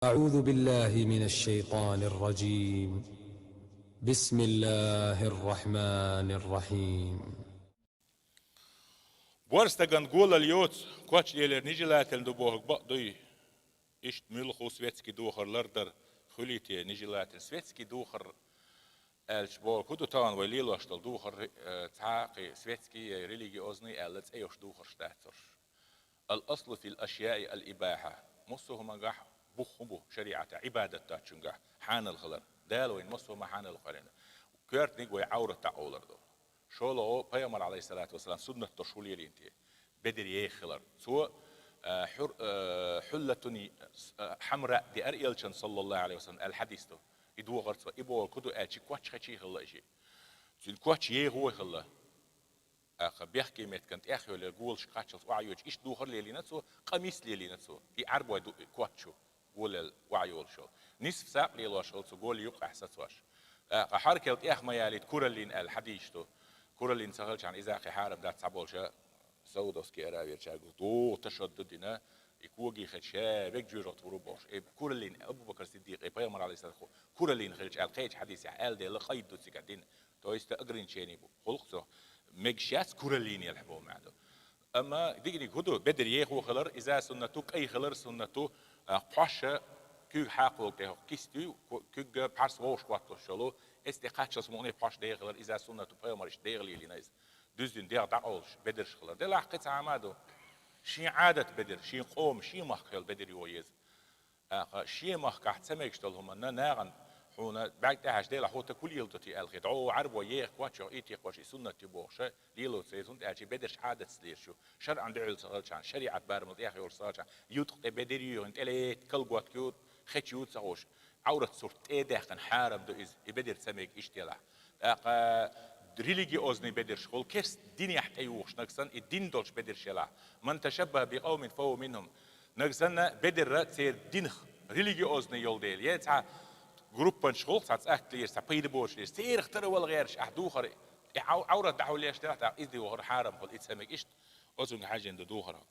أعوذ بالله من الشيطان الرجيم. بسم الله الرحمن الرحيم. Borstagan gola ljots, quatsch jeler nijilatel do bohg baqdui, isht milchu svetski duharlardar, khuliti nijilatel svetski duhar الشباب كدو طبعا وليلو اشتل دوخر تعاقي سويتسكي ريليجيوزني التس ايوش دوخر شتاتر الاصل في الاشياء الاباحه مصهم قح بخبو شريعه عباده تاتشنقح حان الخلر دالوين مصهم حان الخلر كيرت نيجوي عوره تعولر دو شولو بيامر عليه الصلاه والسلام سنه تشولي لينتي بدر يخلر سو حلة حمراء دي أريلشن صلى الله عليه وسلم الحديث ده يدو غرت إبو كدو أشي كواتش خشي خلا إشي تين كواتش هو خلا بيحكي مت كنت أخي ولا يقول شقاتش وعيوش إيش دو خلا اللي نتسو قميص اللي نتسو يعربوا كواتشو قول الوعيول شو نصف ساق لي الله شو تقول يقع أحسن واش حركة أخ ما يالي كورلين الحديث ده كورلين سهلش عن إذا أخي حارب دات سبول شا سودوسكي أراوير شاقو دو تشددنا يكوجي خدشة بيجورت وروبوش كورلين أبو بكر الصديق بيامر عليه الصلاة والسلام كورلين خدش القيج حديث عال ده لخيد دوسي قاعدين تو يستأجرين شيني بو خلقته مجشاس كورلين يلحبوا معده أما ديجني كده بدر يهو خلر إذا سنتو أي خلر سنتو قاشة كي حاقو ده كيستو كي بحرس ووش قاتو شلو استقاش اسموني باش ده خلر إذا سنتو بيامرش ده غلي لناس düzgün diye dağılış bedir şıklar. De lahkı tamadu. Şi adet bedir, şi qom, şi mahkıl bedir yoyez. şi mahkı ahtemek iştalhum anna nağan huna بعد ده هجدي لحوته كل يلتتي الخيط عو عرب وياك واتشو ايتي قوشي سنة تبوخشة ليلو سيزون تأتي بدرش عادة سلير شو شرع عند عيل صغيرشان شريعة بارمض ياخي ورصاشان يوتق بدريو انت اليت كل قوات كيوت خيت يوت سغوش عورة صورت ايه داخن حارب دو از بدر سميك اشتلا ريليجيوزني بدر شغل كيس دين يحت ايوخش نقصن الدين دولش بدر شلا من تشبه بقوم فهو منهم نقصن بدر تسير دينخ ريليجيوزني يول ديل يتع جروبن شغل ساعات اكلير سبيد بوش سير اختروا والغيرش احدوخر عورة دحول ليش تحت ايدي وهر حارم قل اتسمك اشت ازن حاجه عند دوخره